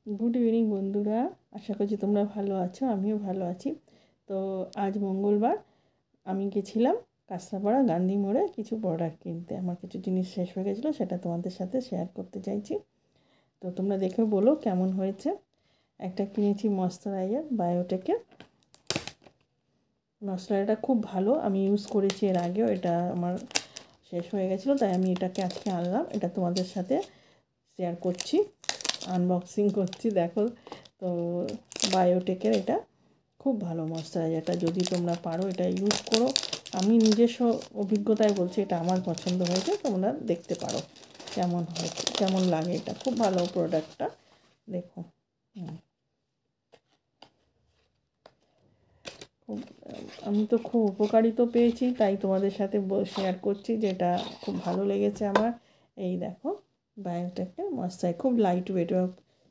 Good evening बंधुरा आशा करছি তোমরা ভালো আছো আমিও ভালো আছি। তো আজ মঙ্গলবার আমি গেছিলাম কাঁচরাপাড়া গান্ধী মোড়ে কিছু প্রোডাক্ট কিনতে। আমার কিছু জিনিস শেষ হয়ে গেছিলো, সেটা তোমাদের সাথে শেয়ার করতে চাইছি। তো তোমরা দেখে বলো কেমন হয়েছে। একটা কিনেছি ময়েশ্চারাইজার বায়োটেকের। ময়েশ্চারাইজারটা খুব ভালো, আমি ইউজ করেছি এর আগেও। এটা আমার শেষ হয়ে গেছিলো তাই আমি এটাকে আজকে আনলাম, এটা তোমাদের সাথে শেয়ার করছি, আনবক্সিং করছি। দেখো, তো বায়োটেকের এটা খুব ভালো ময়েশ্চারাইজারটা, যদি তোমরা পারো এটা ইউজ করো। আমি নিজস্ব অভিজ্ঞতায় বলছি, এটা আমার পছন্দ হয়েছে, তোমরা দেখতে পারো কেমন হয়েছে, কেমন লাগে। এটা খুব ভালো প্রোডাক্টটা, দেখো। খুব আমি তো খুব উপকারিত পেয়েছি, তাই তোমাদের সাথে শেয়ার করছি যে এটা খুব ভালো লেগেছে আমার। এই দেখো বায়োটেকের ময়েশ্চারাইজার, খুব লাইট ওয়েট,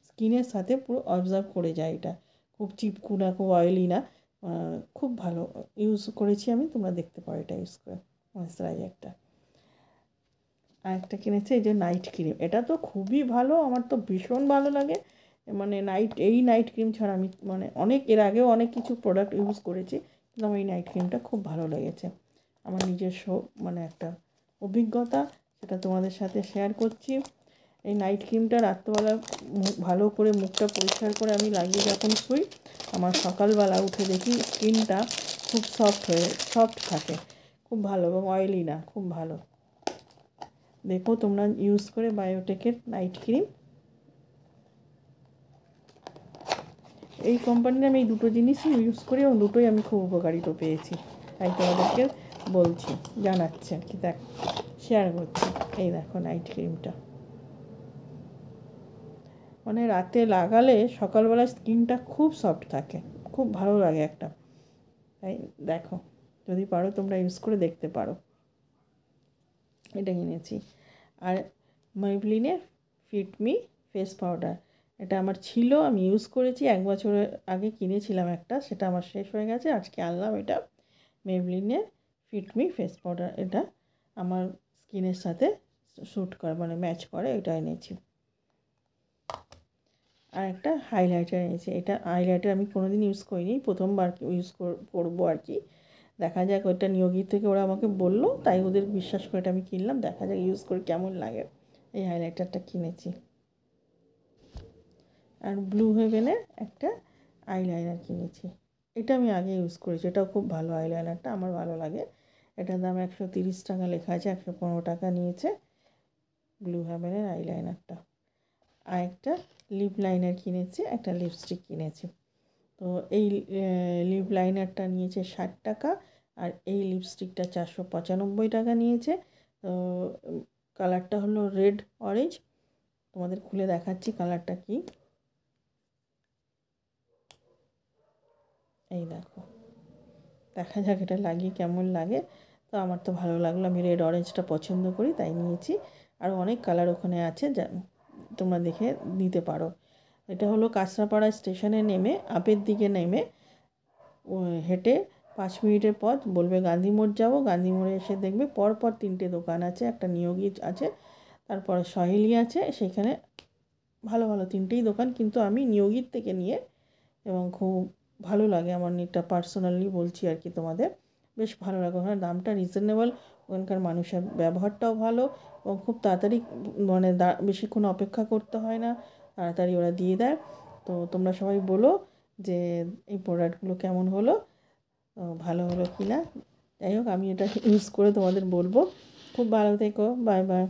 স্কিনের সাথে পুরো অবজার্ভ করে যায়। এটা খুব চিপকু না, খুব অয়েলি না, খুব ভালো ইউজ করেছি আমি। তোমরা দেখতে পারো এটা ইউজ করে ময়েশ্চারাইজারটা। আর একটা কিনেছি এই যে নাইট ক্রিম, এটা তো খুবই ভালো, আমার তো ভীষণ ভালো লাগে। মানে নাইট ক্রিম ছাড়া আমি অনেক এর আগেও অনেক কিছু প্রোডাক্ট ইউজ করেছি, কিন্তু আমার এই নাইট ক্রিমটা খুব ভালো লেগেছে। আমার নিজস্ব একটা অভিজ্ঞতা, সেটা তোমাদের সাথে শেয়ার করছি। এই নাইট ক্রিমটা রাত্রেবেলা ভালো করে মুখটা পরিষ্কার করে আমি লাগিয়ে যখন শুই, আমার সকালবেলা উঠে দেখি স্কিনটা খুব সফট থাকে, খুব ভালো, এবং অয়েলি না, খুব ভালো। দেখো তোমরা ইউজ করে বায়োটেকের নাইট ক্রিম। এই কোম্পানির আমি এই দুটো জিনিসই ইউজ করি এবং দুটোই আমি খুব উপকারিত পেয়েছি, তাই তোমাদেরকে বলছি, জানাচ্ছি আর কি, দেখ শেয়ার করছি। এই দেখো নাইট ক্রিমটা, রাতে লাগালে সকালবেলা স্কিনটা খুব সফট থাকে, খুব ভালো লাগে একটা। তাই দেখো, যদি পারো তোমরা ইউজ করে দেখতে পারো। এটা কিনেছি। আর মেবলিনের ফিটমি ফেস পাউডার, এটা আমার ছিল, আমি ইউজ করেছি 1 বছরের আগে কিনেছিলাম একটা, সেটা আমার শেষ হয়ে গেছে, আজকে আনলাম এটা মেবলিনের ফিটমি ফেস পাউডার। এটা আমার স্কিনের সাথে স্যুট করে, ম্যাচ করে, এটা এনেছি। আর একটা হাইলাইটার এনেছি। এটা হাইলাইটার আমি কোনোদিন ইউজ করিনি, প্রথমবার ইউজ করবো আর কি। দেখা যাক, ওইটা নিয়োগী থেকে ওরা আমাকে বললো, তাই ওদের বিশ্বাস করে এটা আমি কিনলাম। দেখা যাক ইউজ করে কেমন লাগে। এই হাইলাইটারটা কিনেছি। আর ব্লু হেভেনের একটা আইলাইনার কিনেছি, এটা আমি আগে ইউজ করেছি, এটাও খুব ভালো আইলাইনারটা, আমার ভালো লাগে। এটার দাম 130 টাকা লেখা আছে, 115 টাকা নিয়েছে ব্লু হেভেনের আইলাইনারটা। আর একটা লিপ লাইনার কিনেছি, একটা লিপস্টিক কিনেছি। তো এই লিপ লাইনারটা নিয়েছে 60 টাকা, আর এই লিপস্টিকটা 495 টাকা নিয়েছে। তো কালারটা হলো রেড অরেঞ্জ, তোমাদের খুলে দেখাচ্ছি কালারটা কি। এই দেখো, দেখা যাক এটা লাগিয়ে কেমন লাগে। তো আমার তো ভালো লাগলো, আমি রেড অরেঞ্জটা পছন্দ করি, তাই নিয়েছি। আর অনেক কালার ওখানে আছে, যা তোমরা দেখে নিতে পারো। এটা হলো কাঁচরাপাড়া স্টেশনে নেমে, আপের দিকে নেমে হেঁটে 5 মিনিটের পথ, বলবে গান্ধী মোড় যাবো, গান্ধী মোড়ে এসে দেখবে পরপর 3টে দোকান আছে, একটা নিয়োগী আছে, তারপরে সহেলি আছে, সেখানে ভালো ভালো 3টেই দোকান, কিন্তু আমি নিয়োগীর থেকে নিয়ে, এবং খুব ভালো লাগে আমার, এটা পার্সোনালি বলছি আর কি তোমাদের, বেশ ভালো লাগে। ওখানে দামটা রিজনেবল, ওখানকার মানুষের ব্যবহারটাও ভালো, এবং খুব তাড়াতাড়ি বেশিক্ষণ অপেক্ষা করতে হয় না, তাড়াতাড়ি ওরা দিয়ে দেয়। তো তোমরা সবাই বলো যে এই প্রোডাক্টগুলো কেমন হলো, ভালো হলো কি না। যাই হোক, আমি এটা ইউজ করে তোমাদের বলবো। খুব ভালো থেকো, বাই বাই।